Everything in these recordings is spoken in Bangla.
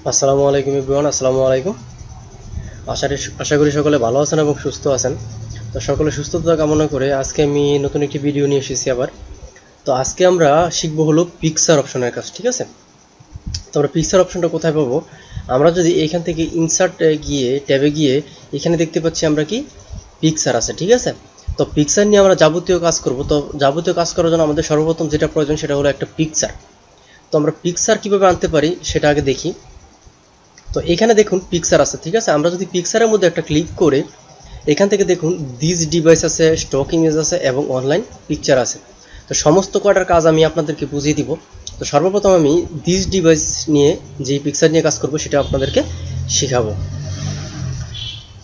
আসসালামু আলাইকুম এভরিওয়ান, আসসালামু আলাইকুম। আশা করি সকলে ভালো আছেন এবং সুস্থ আছেন। তো সকলে সুস্থতা কামনা করে আজকে আমি নতুন একটি ভিডিও নিয়ে এসেছি আবার। তো আজকে আমরা শিখবো হলো পিকচার অপশনের কাজ, ঠিক আছে? তো আমরা পিকচার অপশনটা কোথায় পাবো? আমরা যদি এখান থেকে ইনসার্ট গিয়ে ট্যাবে গিয়ে এখানে দেখতে পাচ্ছি আমরা কি পিকচার আছে, ঠিক আছে? তো পিকচার নিয়ে আমরা যাবতীয় কাজ করব। তো যাবতীয় কাজ করার জন্য আমাদের সর্বপ্রথম যেটা প্রয়োজন সেটা হলো একটা পিকচার। তো আমরা পিকচার কিভাবে আনতে পারি সেটা আগে দেখি। তো এখানে দেখুন পিকচার আছে, ঠিক আছে? আমরা যদি পিকচারের মধ্যে একটা ক্লিক করে এখান থেকে দেখুন দিস ডিভাইস আছে, স্টক ইমেজ আছে এবং অনলাইন পিকচার আছে। তো সমস্ত কয়টার কাজ আমি আপনাদেরকে বুঝিয়ে দিব। তো সর্বপ্রথম আমি দিস ডিভাইস নিয়ে যে পিকচার নিয়ে কাজ করব সেটা আপনাদেরকে শেখাবো।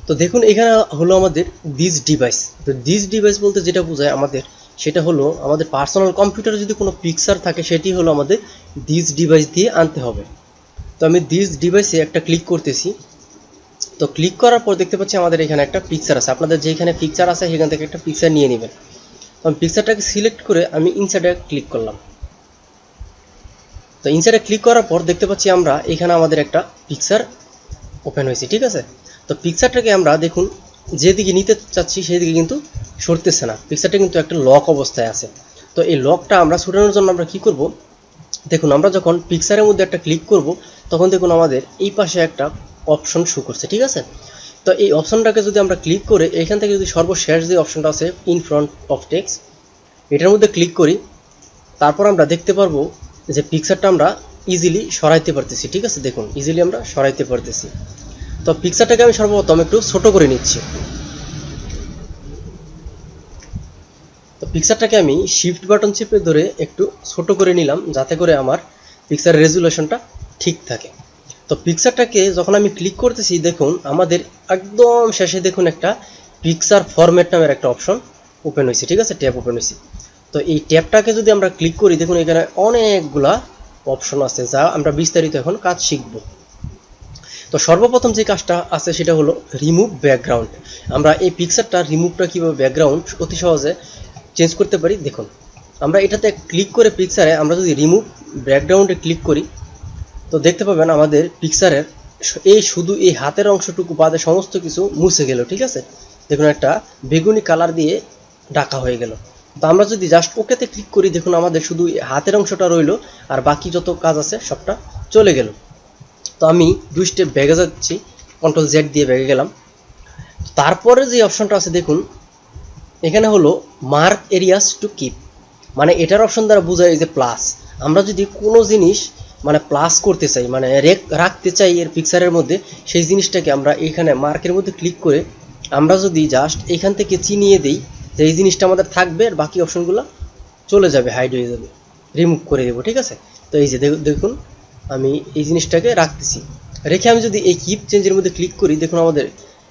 তো দেখুন এখানে হলো আমাদের দিস ডিভাইস। তো দিস ডিভাইস বলতে যেটা বোঝায় আমাদের সেটা হলো আমাদের পার্সোনাল কম্পিউটারে যদি কোনো পিকচার থাকে সেটি হলো আমাদের দিস ডিভাইস দিয়ে আনতে হবে। তো আমি দিস ডিভাইসে একটা ক্লিক করতেছি। তো ক্লিক করার পর দেখতে পাচ্ছি আমাদের এখানে একটা পিকচার আছে। আপনাদের যেখানে পিকচার আছে সেখান থেকে একটা পিকচার নিয়ে নেবেন। তো আমি পিকচারটাকে সিলেক্ট করে আমি ইনসার্টে ক্লিক করলাম। তো ইনসার্টে ক্লিক করার পর দেখতে পাচ্ছি আমরা এখানে আমাদের একটা পিকচার ওপেন হয়েছে, ঠিক আছে? তো পিকচারটাকে আমরা দেখুন যেদিকে নিতে চাচ্ছি সেদিকে কিন্তু সরতেছে না, পিকচারটা কিন্তু একটা লক অবস্থায় আছে। তো এই লকটা আমরা সরানোর জন্য আমরা কি করব? দেখুন আমরা যখন পিকচারের মধ্যে একটা ক্লিক করব তখন দেখুন আমাদের এই পাশে একটা অপশন শো করছে, ঠিক আছে? তো এই অপশনটাকে যদি আমরা ক্লিক করে এখান থেকে যদি সর্বশেষ যে অপশনটা আছে ইন ফ্রন্ট অফ টেক্সট, এটার মধ্যে ক্লিক করি, তারপর আমরা দেখতে পারবো যে পিকচারটা আমরা ইজিলি সরাইতে পারতেছি, ঠিক আছে? দেখুন ইজিলি আমরা সরাইতে পারতেছি। তো পিকচারটাকে আমি সর্বপ্রথম একটু ছোট করে নিচ্ছি। তো পিকচারটাকে আমি শিফট বাটন চেপে ধরে একটু ছোট করে নিলাম যাতে করে আমার পিকচারের রেজুলেশনটা ঠিক থাকে। তো পিকচারটাকে যখন আমি ক্লিক করতেছি দেখুন আমাদের একদম শেষে দেখুন একটা পিকচার ফরম্যাট নামের একটা অপশন ওপেন হয়েছে, ঠিক আছে? ট্যাব ওপেন হয়েছে। তো এই ট্যাবটাকে যদি আমরা ক্লিক করি দেখুন এখানে অনেকগুলা অপশন আছে যা আমরা বিস্তারিত এখন কাজ শিখব। তো সর্বপ্রথম যে কাজটা আছে সেটা হলো রিমুভ ব্যাকগ্রাউন্ড। আমরা এই পিকচারটা রিমুভটা কীভাবে ব্যাকগ্রাউন্ড অতি সহজে চেঞ্জ করতে পারি দেখুন। আমরা এটাতে ক্লিক করে পিকচারে আমরা যদি রিমুভ ব্যাকগ্রাউন্ডে ক্লিক করি তো দেখতে পাবেন আমাদের পিকচারের এই শুধু এই হাতের অংশটুকু বাদে সমস্ত কিছু মুছে গেল, ঠিক আছে? দেখুন একটা বেগুনি কালার দিয়ে ঢাকা হয়ে গেল। তো আমরা যদি জাস্ট ওকেতে ক্লিক করি দেখুন আমাদের শুধু হাতের অংশটা রইল আর বাকি যত কাজ আছে সবটা চলে গেল। তো আমি 2 স্টেপ ব্যাগে যাচ্ছি, কন্ট্রোল জেড দিয়ে ব্যাগে গেলাম। তারপরে যে অপশনটা আছে দেখুন এখানে হলো মার্ক এরিয়াস টু কিপ, মানে এটার অপশন দ্বারা বোঝায় যে প্লাস। আমরা যদি কোনো জিনিস মানে প্লাস করতে চাই মানে রাখতে চাই এর পিকচারের মধ্যে, সেই জিনিসটাকে আমরা এখানে মার্কের মধ্যে ক্লিক করে আমরা যদি জাস্ট এখান থেকে চিনিয়ে দিই যে এই জিনিসটা আমাদের থাকবে আর বাকি অপশনগুলো চলে যাবে, হাইড হয়ে যাবে, রিমুভ করে দেবো, ঠিক আছে? তো এই যে দেখুন আমি এই জিনিসটাকে রাখতেছি, রেখে আমি যদি এই কিপ চেঞ্জের মধ্যে ক্লিক করি দেখুন আমাদের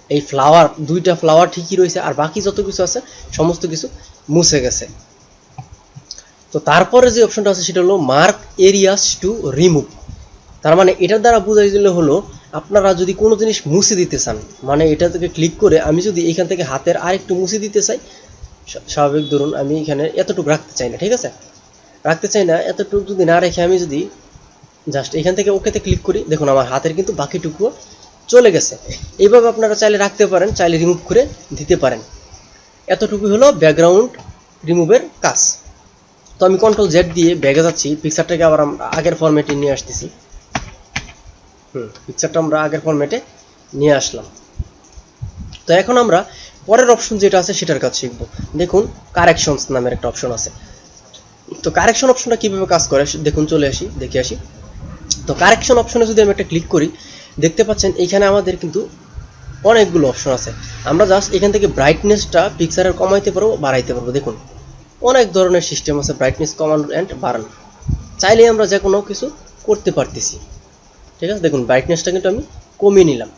এই ফ্লাওয়ার দুইটা ফ্লাওয়ার ঠিকই রয়েছে আর বাকি যত কিছু আছে সমস্ত কিছু মুছে গেছে। তো তারপরে যে অপশনটা আছে সেটা হলো মার্ক এরিয়াস টু রিমুভ। তার মানে এটার দ্বারা বোঝাই দিলে হলো আপনারা যদি কোনো জিনিস মুছে দিতে চান, মানে এটা থেকে ক্লিক করে আমি যদি এখান থেকে হাতের আরেকটু মুছে দিতে চাই, স্বাভাবিক ধরুন আমি এখানে এতটুকু রাখতে চাই না, ঠিক আছে? রাখতে চাই না, এতটুকু যদি না রেখে আমি যদি জাস্ট এখান থেকে ওকেতে ক্লিক করি দেখুন আমার হাতের কিন্তু বাকিটুকুও চলে গেছে। এইভাবে আপনারা চাইলে রাখতে পারেন, চাইলে রিমুভ করে দিতে পারেন। এতটুকু হলো ব্যাকগ্রাউন্ড রিমুভের কাজ। তো আমি কন্ট্রোল জেড দিয়ে ব্যাগে যাচ্ছি, পিকচারটাকে আবার আমরা আগের ফরম্যাটে নিয়ে আসতেছি। পিকচারটা আমরা আগের ফরম্যাটে নিয়ে আসলাম। তো এখন আমরা পরের অপশন যেটা আছে সেটার কাজ শিখব। দেখুন কারেকশনস নামের একটা অপশন আছে। তো কারেকশন অপশনটা কিভাবে কাজ করে দেখুন, চলে আসি দেখে আসি। তো কারেকশন অপশনে যদি আমি একটা ক্লিক করি দেখতে পাচ্ছেন এখানে আমাদের কিন্তু অনেকগুলো অপশন আছে। আমরা জাস্ট এখান থেকে ব্রাইটনেসটা পিকচারের কমাইতে পারবো, বাড়াইতে পারবো। দেখুন অনেক ধরনের সিস্টেম আছে, ব্রাইটনেস কমানো অ্যান্ড বাড়ানো, চাইলে আমরা যে কোনো কিছু করতে পারতেছি, ঠিক আছে? দেখুন ব্রাইটনেসটা কিন্তু আমি কমিয়ে নিলাম।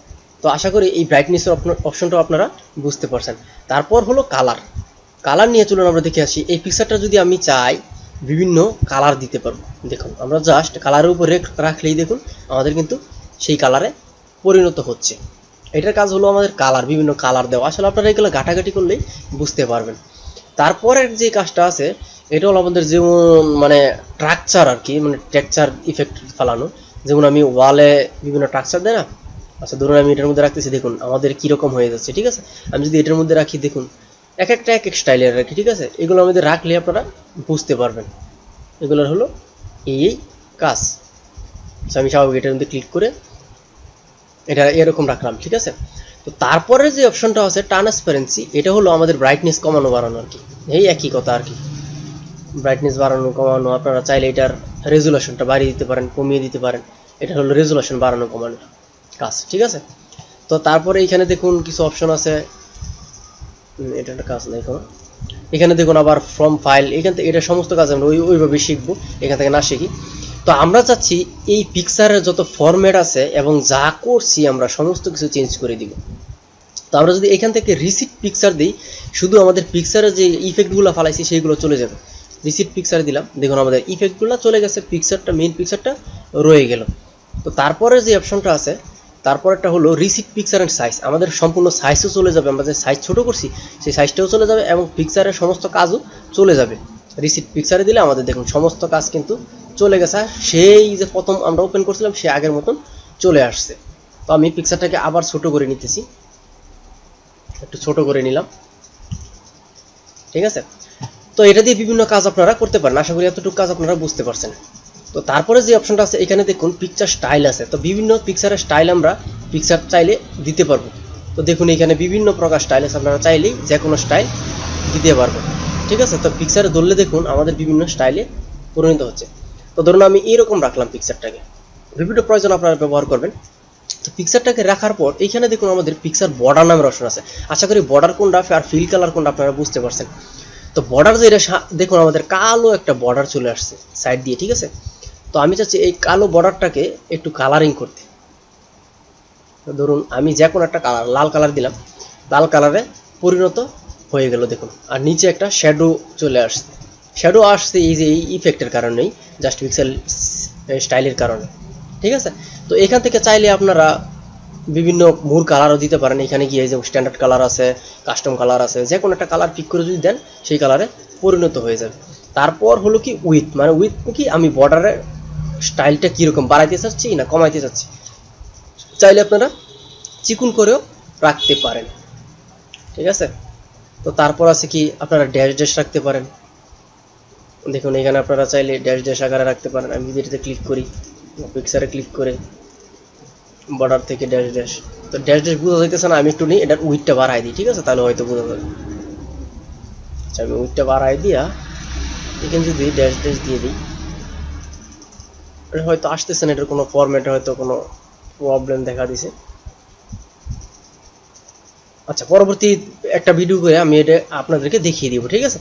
তো আশা করি এই ব্রাইটনেসের অপশনটাও আপনারা বুঝতে পারছেন। তারপর হলো কালার। কালার নিয়ে চলুন আমরা দেখে আসি। এই পিকচারটা যদি আমি চাই বিভিন্ন কালার দিতে পারবো। দেখুন আমরা জাস্ট কালারের উপর রাখলেই দেখুন আমাদের কিন্তু সেই কালারে পরিণত হচ্ছে। এটার কাজ হলো আমাদের কালার, বিভিন্ন কালার দেওয়া। আসলে আপনারা এগুলো ঘাটাঘাটি করলেই বুঝতে পারবেন। তারপরের যে কাজটা আছে এটা হলো আমাদের যেমন মানে ট্রাকচার আর কি, মানে টেক্সচার ইফেক্ট ফেলানো। যেমন আমি ওয়ালে বিভিন্ন টেক্সচার দেয় না, আচ্ছা ধরুন আমি এটার মধ্যে রাখতেছি, দেখুন আমাদের কীরকম হয়ে যাচ্ছে, ঠিক আছে। আমি যদি এটার মধ্যে রাখি, দেখুন এক একটা এক এক স্টাইলের রাখি, ঠিক আছে। এগুলো আমাদের রাখলে আপনারা বুঝতে পারবেন এগুলোর হলো এই কাজ। আচ্ছা আমি স্বাভাবিক এটার মধ্যে ক্লিক করে এটা এরকম রাখলাম, ঠিক আছে। তো তারপরে যে অপশনটা আছে ট্রান্সপারেন্সি, এটা হলো আমাদের ব্রাইটনেস কমানো বাড়ানো আর কি, এই একই কথা আর কি। ব্রাইটনেস বাড়ানো কমানো, আপনারা চাইলে এটার রেজুলেশনটা বাড়িয়ে দিতে পারেন, কমিয়ে দিতে পারেন। এটা হলো রেজুলেশন বাড়ানো কমানোর কাজ, ঠিক আছে। তো তারপরে এখানে দেখুন কিছু অপশন আছে, এটা একটা কাজ দেখো, এখানে দেখুন আবার ফ্রম ফাইল, এখান থেকে এটা সমস্ত কাজ আমরা ওইভাবে শিখবো, এখান থেকে না শিখি। তো আমরা চাচ্ছি এই পিকচারের যত ফরম্যাট আছে এবং যা করছি আমরা সমস্ত কিছু চেঞ্জ করে দিব। তো আমরা যদি এখান থেকে রিসিট পিকচার দিই, শুধু আমাদের পিকচারে যে ইফেক্টগুলো ফালাইছি সেইগুলো চলে যাবে। রিসিট পিকচার দিলাম, দেখুন আমাদের ইফেক্টগুলো চলে গেছে, পিকচারটা মেইন পিকচারটা রয়ে গেল। তো তারপরে যে অপশনটা আছে, তারপরটা হলো রিসিট পিকচার অ্যান্ড সাইজ, আমাদের সম্পূর্ণ সাইজও চলে যাবে, আমরা যে সাইজ ছোটো করছি সেই সাইজটাও চলে যাবে এবং পিকচারের সমস্ত কাজও চলে যাবে। রিসিট পিকচারে দিলে আমাদের দেখুন সমস্ত কাজ কিন্তু চলে গেছে, সেই যে প্রথম আমরা ওপেন করছিলাম সে আগের মতন চলে আসছে। তো আমি পিকচারটাকে আবার ছোট করে নিতেছি, একটু ছোট করে নিলাম, ঠিক আছে। তো এটা দিয়ে বিভিন্ন কাজ আপনারা করতে পারেন, আশা করি এতটুকু কাজ আপনারা বুঝতে পারছেন। তো তারপরে যে অপশনটা আছে এখানে দেখুন পিকচার স্টাইল আছে, তো বিভিন্ন পিকচারের স্টাইল আমরা পিকচার চাইলে দিতে পারবো। তো দেখুন এখানে বিভিন্ন প্রকার স্টাইল আছে, আপনারা চাইলেই যে কোনো স্টাইল দিতে পারবো, ঠিক আছে। তো পিকচারে ধরলে দেখুন আমাদের বিভিন্ন স্টাইলে পরিণত হচ্ছে। তো ধরুন আমি এইরকম রাখলাম পিকচারটাকে, বিভিন্ন প্রয়োজন আপনারা ব্যবহার করবেন। তো পিকচারটাকে রাখার পর এইখানে দেখুন আমাদের পিকচার বর্ডার নামের অপশন আছে, আশা করি বর্ডার কোনটা আর ফিল কালার কোনটা আপনারা বুঝতে পারছেন। তো বর্ডার যে এটা দেখুন আমাদের কালো একটা বর্ডার চলে আসছে সাইড দিয়ে, ঠিক আছে। তো আমি চাচ্ছি এই কালো বর্ডারটাকে একটু কালারিং করতে। ধরুন আমি যে কোনো একটা কালার, লাল কালার দিলাম, লাল কালারে পরিণত হয়ে গেল দেখুন। আর নিচে একটা শ্যাডো চলে আসছে, শ্যাডো আসছে এই যে এই ইফেক্টের কারণেই, জাস্ট পিক্সেল স্টাইলের কারণে, ঠিক আছে। তো এখান থেকে চাইলে আপনারা বিভিন্ন মূল কালারও দিতে পারেন, এখানে গিয়ে যে স্ট্যান্ডার্ড কালার আছে, কাস্টম কালার আছে, যে কোনো একটা কালার পিক করে যদি দেন সেই কালারে পরিণত হয়ে যাবে। তারপর হলো কি উইথ, মানে উইথ কি আমি বর্ডারের স্টাইলটা কীরকম বাড়াইতে চাচ্ছি না কমাইতে চাচ্ছি, চাইলে আপনারা চিকুন করেও রাখতে পারেন, ঠিক আছে। তো তারপর আছে কি আপনারা ড্যাশ ড্যাশ রাখতে পারেন, দেখুন এখানে আপনারা চাইলে ড্যাশ ড্যাশ আকারে রাখতে পারেন। আমি যদি এটাতে ক্লিক করি, পিকচারে ক্লিক করে বর্ডার থেকে ড্যাশ ড্যাশ, তো ড্যাশ ড্যাশ বোঝা যাইতেছে না, আমি একটু নিই এটার উইথটা বাড়াই দিই, ঠিক আছে, তাহলে হয়তো বোঝা যাবে। আচ্ছা আমি উইথটা বাড়াই দিয়া এখানে যদি ড্যাশ ড্যাশ দিয়ে দিই, হয়তো আসতেছে না, এটার কোনো ফরম্যাটে হয়তো কোনো প্রবলেম দেখা দিছে। আচ্ছা পরবর্তী একটা ভিডিও করে আমি এটা আপনাদেরকে দেখিয়ে দিব, ঠিক আছে।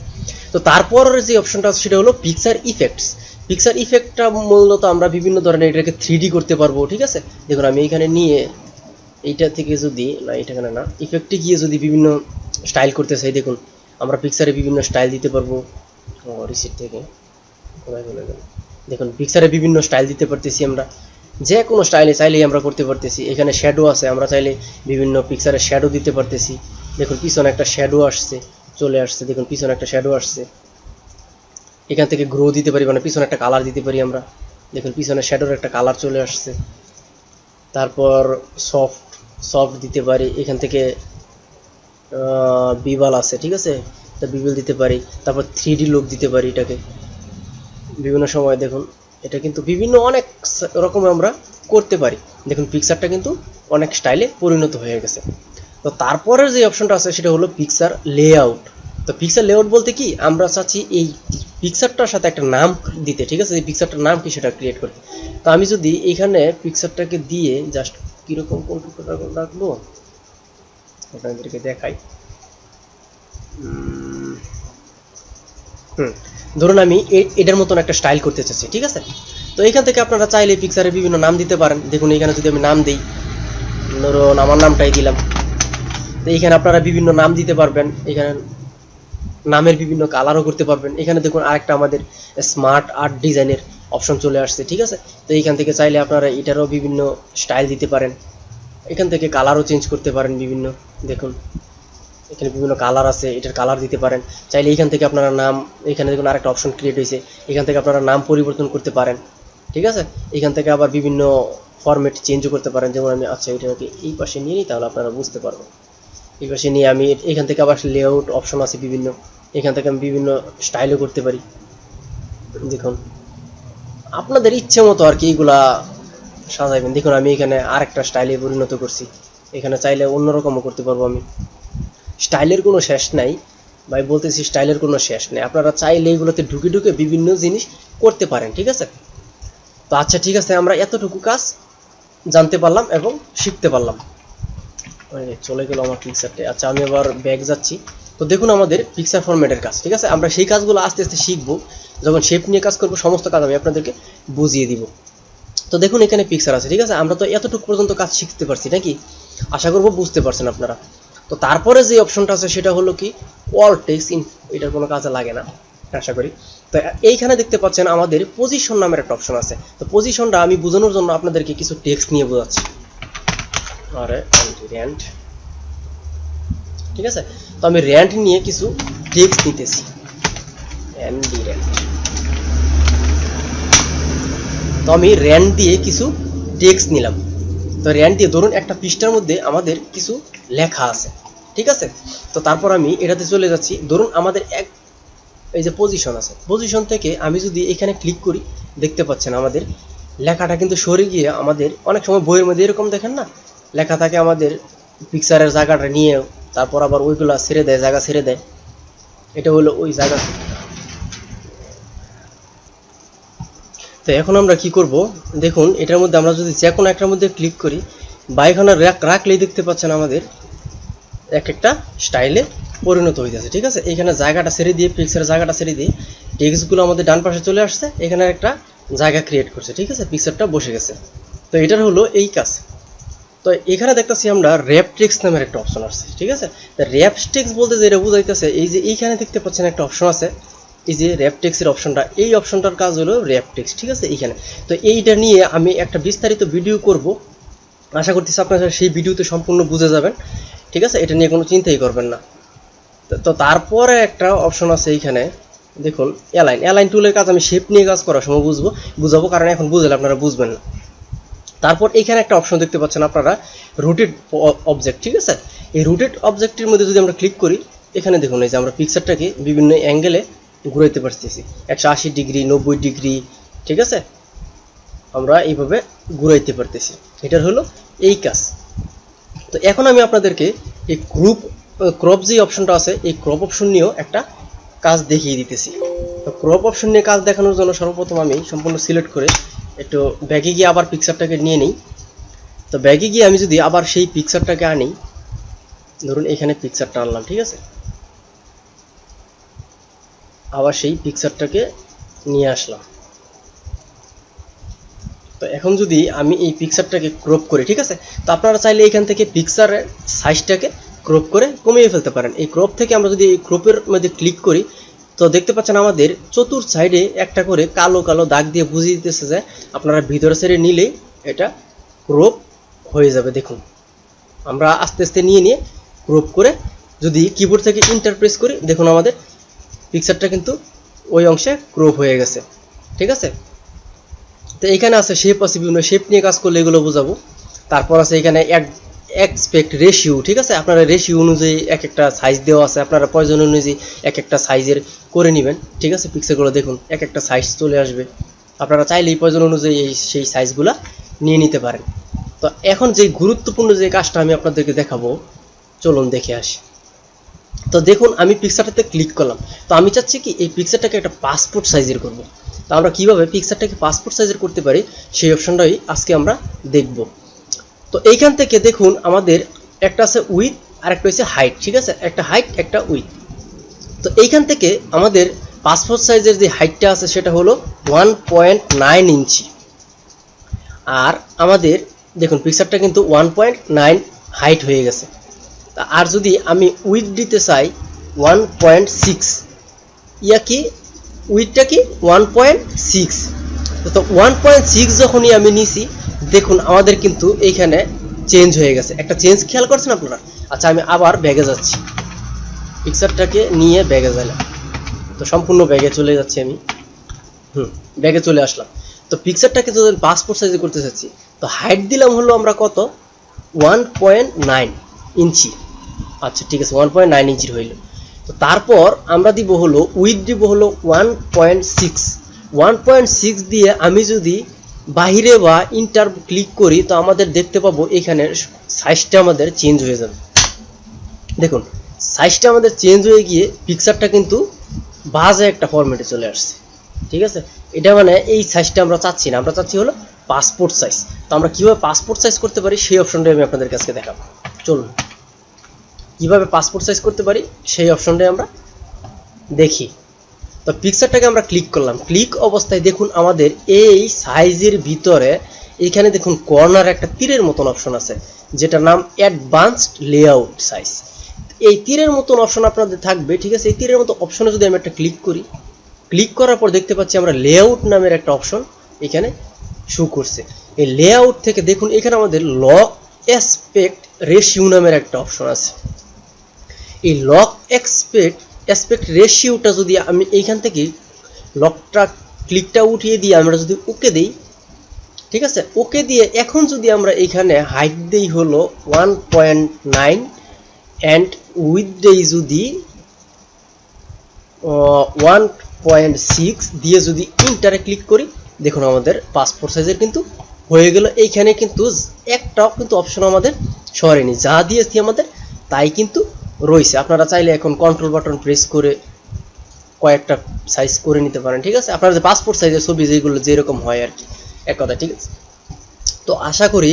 তো তারপর যে অপশনটা আছে সেটা হলো পিকচার ইফেক্টস। পিকচার ইফেক্টটা মূলত আমরা বিভিন্ন ধরনের এটাকে 3D করতে পারবো, ঠিক আছে। দেখুন আমি এখানে নিয়ে এইটা থেকে যদি না, এটা কেন না, ইফেক্টে গিয়ে যদি বিভিন্ন স্টাইল করতে চাই, দেখুন আমরা পিকচারে বিভিন্ন স্টাইল দিতে পারবো। রিসিট থেকে কোথায় চলে গেল, দেখুন পিকচারে বিভিন্ন স্টাইল দিতে পারতেছি, আমরা যে কোনো স্টাইলে চাইলেই আমরা করতে পারতেছি। এখানে শ্যাডো আছে, আমরা চাইলে বিভিন্ন পিকচারে শ্যাডো দিতে পারতেছি। দেখুন পিছনে একটা শ্যাডো আসছে, চলে আসছে, দেখুন পিছনে একটা শ্যাডো আসছে। এখান থেকে গ্রো দিতে পারি, মানে পিছনে একটা কালার দিতে পারি আমরা, দেখুন পিছনে শ্যাডোর একটা কালার চলে আসছে। তারপর সফট দিতে পারি, এখান থেকে বিবাল আছে, ঠিক আছে, তা বিবেল দিতে পারি। তারপর 3D লুক দিতে পারি এটাকে বিভিন্ন সময়, দেখুন এটা কিন্তু বিভিন্ন অনেক রকম আমরা করতে পারি। দেখুন পিকচারটা কিন্তু অনেক স্টাইলে পরিণত হয়ে গেছে। তো তারপরের যে অপশনটা আছে সেটা হলো পিকচার লেআউট। তো পিকচার লেআউট বলতে কি, আমরা চাচ্ছি এই পিকচারটার সাথে একটা নাম দিতে, ঠিক আছে, এই পিকচারটার নাম কি সেটা ক্রিয়েট করতে। তো আমি যদি এখানে পিকচারটাকে দিয়ে জাস্ট কীরকম রাখবো আপনাদেরকে দেখাই। ধরুন আমি এটার মতন একটা স্টাইল করতে চাচ্ছি, ঠিক আছে। তো এখান থেকে আপনারা চাইলে পিকচারে বিভিন্ন নাম দিতে পারেন। দেখুন এখানে যদি আমি নাম দিই, ধরুন আমার নামটাই দিলাম, তো এইখানে আপনারা বিভিন্ন নাম দিতে পারবেন, এখানে নামের বিভিন্ন কালারও করতে পারবেন। এখানে দেখুন আরেকটা আমাদের স্মার্ট আর্ট ডিজাইনের অপশন চলে আসছে, ঠিক আছে। তো এইখান থেকে চাইলে আপনারা এটারও বিভিন্ন স্টাইল দিতে পারেন, এখান থেকে কালারও চেঞ্জ করতে পারেন বিভিন্ন, দেখুন এখানে বিভিন্ন কালার আছে, এটার কালার দিতে পারেন। চাইলে এখান থেকে আপনারা নাম, এখানে দেখুন আরেকটা অপশন ক্রিয়েট হয়েছে, এখান থেকে আপনারা নাম পরিবর্তন করতে পারেন, ঠিক আছে। এখান থেকে আবার বিভিন্ন ফরম্যাট চেঞ্জও করতে পারেন, যেমন আমি আচ্ছা এটাকে এই পাশে নিয়ে নিই, তাহলে আপনারা বুঝতে পারবেন। এই পাশে নিয়ে আমি এখান থেকে আবার লেআউট অপশন আছে বিভিন্ন, এখান থেকে আমি বিভিন্ন স্টাইলও করতে পারি। দেখুন আপনাদের ইচ্ছে মতো আর কি এইগুলা সাজাইবেন। দেখুন আমি এখানে আরেকটা স্টাইলে পরিণত করছি, এখানে চাইলে অন্যরকমও করতে পারবো আমি। স্টাইলের কোনো শেষ নাই ভাই, বলতেছি স্টাইলের কোনো শেষ নেই। আপনারা চাইলে এইগুলোতে ঢুকে ঢুকে বিভিন্ন জিনিস করতে পারেন, ঠিক আছে। তো আচ্ছা ঠিক আছে, আমরা এতটুকু কাজ জানতে পারলাম এবং শিখতে পারলাম। চলে গেল আমার পিকচারটা। আচ্ছা আমি আবার ব্যাক যাচ্ছি। তো দেখুন আমাদের পিকচার ফরম্যাটের কাজ, ঠিক আছে। আমরা সেই কাজগুলো আস্তে আস্তে শিখবো, যখন শেপ নিয়ে কাজ করবো সমস্ত কাজ আমি আপনাদেরকে বুঝিয়ে দিব। তো দেখুন এখানে পিকচার আছে, ঠিক আছে। আমরা তো এতটুকু পর্যন্ত কাজ শিখতে পারছি নাকি, আশা করবো বুঝতে পারছেন আপনারা। তো তারপরে যে অপশনটা আছে সেটা হলো কি অল টেক্সট ইন, এটার কোনো কাজে লাগে না আশা করি। তো এইখানে দেখতে পাচ্ছেন আমাদের পজিশন নামের একটা অপশন আছে। তো পজিশনটা আমি বোঝানোর জন্য আপনাদেরকে কিছু টেক্সট নিয়ে বোঝাচ্ছি। আরে র্যান্ড, ঠিক আছে। তো আমি র্যান্ড নিয়ে কিছু টেক্সট নিতেছি, তো আমি র্যান্ড দিয়ে কিছু টেক্সট নিলাম। তো র্যান্ড দিয়ে ধরুন একটা পৃষ্ঠার মধ্যে আমাদের কিছু লেখা আছে, ঠিক আছে। তো তারপর আমি এটাতে চলে যাচ্ছি। ধরুন আমাদের এই যে পজিশন আছে, পজিশন থেকে আমি যদি এখানে ক্লিক করি, দেখতে পাচ্ছেন আমাদের লেখাটা কিন্তু সরে গিয়ে আমাদের অনেক সময় বইয়ের মধ্যে এরকম দেখেন না, লেখা থাকে আমাদের পিকচারের জায়গাটা নিয়ে, তারপর আবার ওইগুলা ছেড়ে দেয়, জায়গা ছেড়ে দেয়। এটা হলো ওই জায়গা। তো এখন আমরা কি করব, দেখুন এটার মধ্যে আমরা যদি যে কোনো একটার মধ্যে ক্লিক করি বা এখানে রাখলেই দেখতে পাচ্ছেন আমাদের এক একটা স্টাইলে পরিণত হইতেছে, ঠিক আছে। এখানে জায়গাটা ছেড়ে দিয়ে, পিকচারের জায়গাটা ছেড়ে দিয়ে টেক্সটগুলো আমাদের ডান পাশে চলে আসছে, এখানে একটা জায়গা ক্রিয়েট করছে, ঠিক আছে। পিকচারটা বসে গেছে। তো এটার হলো এই কাজ। তো এখানে দেখতেছি আমরা র্যাপ টেক্সট নামের একটা অপশন আসছে, ঠিক আছে। তো র্যাপ টেক্সট বলতে যেটা বোঝাইতেছে, এই যে এইখানে দেখতে পাচ্ছেন একটা অপশন আছে, এই যে র্যাপ টেক্সটের অপশনটা, এই অপশনটার কাজ হলো র্যাপ টেক্সট, ঠিক আছে। এইখানে তো এইটা নিয়ে আমি একটা বিস্তারিত ভিডিও করব, আশা করতেছি আপনারা সেই ভিডিওতে সম্পূর্ণ বুঝে যাবেন, ঠিক আছে। এটা নিয়ে কোনো চিন্তাই করবেন না। তো তারপরে একটা অপশন আছে এইখানে, দেখুন অ্যালাইন টুলের কাজ আমি শেপ নিয়ে কাজ করার সময় বুঝাবো, কারণ এখন বুঝলে আপনারা বুঝবেন না। তারপর এখানে একটা অপশন দেখতে পাচ্ছেন আপনারা, রুটেড অবজেক্ট, ঠিক আছে। এই রুটেড অবজেক্টের মধ্যে যদি আমরা ক্লিক করি, এখানে দেখুন এই যে আমরা পিকচারটাকে বিভিন্ন অ্যাঙ্গেলে ঘুরাইতে পারতেছি, 180 ডিগ্রি, 90 ডিগ্রি, ঠিক আছে। আমরা এইভাবে ঘুরাইতে পারতেছি, এটার হলো এই কাজ। তো এখন আমি আপনাদেরকে এই ক্রপ যে অপশনটা আছে, এই ক্রপ অপশন নিয়েও একটা কাজ দেখিয়ে দিতেছি। তো ক্রপ অপশন নিয়ে কাজ দেখানোর জন্য সর্বপ্রথম আমি সম্পূর্ণ সিলেক্ট করে একটু ব্যাগে গিয়ে আবার পিকচারটাকে নিয়ে নিই। তো ব্যাগে গিয়ে আমি যদি আবার সেই পিকচারটাকে আনি, ধরুন এখানে পিকচারটা আনলাম, ঠিক আছে। আবার সেই পিকচারটাকে নিয়ে আসলাম। তো এখন যদি আমি এই পিকচারটাকে ক্রপ করি, ঠিক আছে। তো আপনারা চাইলে এখান থেকে পিকচারের সাইজটাকে ক্রপ করে কমিয়ে ফেলতে পারেন। এই ক্রপ থেকে আমরা যদি এই ক্রপের মধ্যে ক্লিক করি, তো দেখতে পাচ্ছেন আমাদের চতুর সাইডে একটা করে কালো কালো দাগ দিয়ে বুঝিয়ে দিতেছে যে আপনারা ভিতরে সাইডে নিলেই এটা ক্রপ হয়ে যাবে। দেখুন আমরা আস্তে আস্তে নিয়ে ক্রপ করে যদি কিবোর্ড থেকে ইন্টার প্রেস করি, দেখুন আমাদের পিকচারটা কিন্তু ওই অংশে ক্রপ হয়ে গেছে, ঠিক আছে। তো এখানে আছে শেপ আছে, বিভিন্ন শেপ নিয়ে কাজ করলে এগুলো বোঝাবো। তারপর আছে এখানে এক্সপেক্ট রেশিও, ঠিক আছে। আপনারা রেশিও অনুযায়ী এক একটা সাইজ দেওয়া আছে, আপনারা প্রয়োজন অনুযায়ী এক একটা সাইজের করে নেবেন, ঠিক আছে। পিকচারগুলো দেখুন এক একটা সাইজ চলে আসবে, আপনারা চাইলেই প্রয়োজন অনুযায়ী সেই সাইজগুলো নিয়ে নিতে পারেন। তো এখন যে গুরুত্বপূর্ণ যে কাজটা আমি আপনাদেরকে দেখাবো, চলুন দেখে আসি। তো দেখুন আমি পিকচারটাতে ক্লিক করলাম। তো আমি চাচ্ছি কি এই পিকচারটাকে একটা পাসপোর্ট সাইজের করব। তো আমরা কিভাবে পিকচারটাকে পাসপোর্ট সাইজের করতে পারি সেই অপশনটাই আজকে আমরা দেখব। তো এইখান থেকে দেখুন আমাদের একটা আছে উইথ আর একটা হচ্ছে হাইট, ঠিক আছে। একটা হাইট একটা উইথ। তো এইখান থেকে আমাদের পাসপোর্ট সাইজের যে হাইটটা আছে সেটা হলো 1.9 ইঞ্চি, আর আমাদের দেখুন পিকচারটা কিন্তু 1.9 হাইট হয়ে গেছে। আর যদি আমি উইথ দিতে চাই 1.6, ইয়া কি উইথটা কি 1.6। তো 1.6 যখনই আমি নিছি, দেখুন আমাদের কিন্তু এইখানে চেঞ্জ হয়ে গেছে, একটা চেঞ্জ খেয়াল করছেন আপনারা। আচ্ছা আমি আবার ব্যাগে যাচ্ছি, পিকচারটাকে নিয়ে ব্যাগে গেলাম। তো সম্পূর্ণ ব্যাগে চলে যাচ্ছি আমি, ব্যাগে চলে আসলাম। তো পিকচারটাকে যদি পাসপোর্ট সাইজে করতে চাচ্ছি, তো হাইট দিলাম হলো আমরা কত 1.9 ইঞ্চি। আচ্ছা ঠিক আছে, 1.9 ইঞ্চির হইল। তো তারপর আমরা দিব হলো উইথ দিব হলো 1.6 দিয়ে আমি যদি বাহিরে বা ইন্টার ক্লিক করি, তো আমাদের দেখতে পাবো এখানে সাইজটা আমাদের চেঞ্জ হয়ে যাবে। দেখুন সাইজটা আমাদের চেঞ্জ হয়ে গিয়ে পিকচারটা কিন্তু বাজে একটা ফরম্যাটে চলে আসছে। ঠিক আছে, এটা মানে এই সাইজটা আমরা চাচ্ছি না, আমরা চাচ্ছি হলো পাসপোর্ট সাইজ। তো আমরা কিভাবে পাসপোর্ট সাইজ করতে পারি সেই অপশনটা আমি আপনাদের কাছে দেখাবো। চলুন কিভাবে পাসপোর্ট সাইজ করতে পারি সেই অপশনটাই আমরা দেখি। তো পিকচারটাকে আমরা ক্লিক করলাম, ক্লিক অবস্থায় দেখুন আমাদের এই সাইজের ভিতরে এখানে দেখুন কর্নার একটা তীরের মতন অপশন আছে, যেটার নাম অ্যাডভান্সড লেআউট সাইজ। এই তীরের মতন অপশন আপনাদের থাকবে। ঠিক আছে, এই তীরের মতো অপশনে যদি আমি একটা ক্লিক করি, ক্লিক করার পর দেখতে পাচ্ছি আমরা লেআউট নামের একটা অপশন এখানে শো করছে। এই লেআউট থেকে দেখুন এখানে আমাদের লক অ্যাসপেক্ট রেশিও নামের একটা অপশন আছে। এই লক অ্যাসপেক্ট রেশিওটা যদি আমি এইখান থেকে লকটা ক্লিকটা উঠিয়ে দিয়ে আমরা যদি ওকে দিই, ঠিক আছে, ওকে দিয়ে এখন যদি আমরা এইখানে হাইট দেই হলো 1.9 অ্যান্ড উইথ দেই যদি 1.6 দিয়ে যদি ইন্টারে ক্লিক করি, দেখুন আমাদের পাসপোর্ট সাইজের কিন্তু হয়ে গেল। এইখানে কিন্তু একটাও কিন্তু অপশন আমাদের সরেনি, যা দিয়েছি আমাদের তাই কিন্তু রয়েছে। আপনারা চাইলে এখন কন্ট্রোল বাটন প্রেস করে কয়েকটা সাইজ করে নিতে পারেন। ঠিক আছে, আপনার যে পাসপোর্ট সাইজের ছবি যেগুলো যেরকম হয় আর কি, এক কথা। ঠিক আছে, তো আশা করি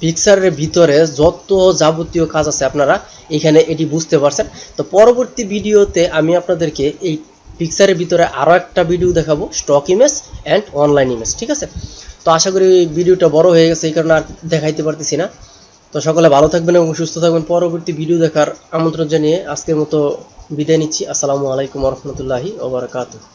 পিকচারের ভিতরে যত যাবতীয় কাজ আছে আপনারা এখানে এটি বুঝতে পারছেন। তো পরবর্তী ভিডিওতে আমি আপনাদেরকে এই পিকচারের ভিতরে আরও একটা ভিডিও দেখাবো, stock image and online image. ঠিক আছে, তো আশা করি ভিডিওটা বড় হয়ে গেছে, এই কারণে আর দেখাইতে পারতেছি না। তো সকলে ভালো থাকবেন এবং সুস্থ থাকবেন। পরবর্তী ভিডিও দেখার আমন্ত্রণ জানিয়ে আজকের মতো বিদায় নিচ্ছি। আসসালামু আলাইকুম ওয়া রাহমাতুল্লাহি ওয়া বারাকাতুহু।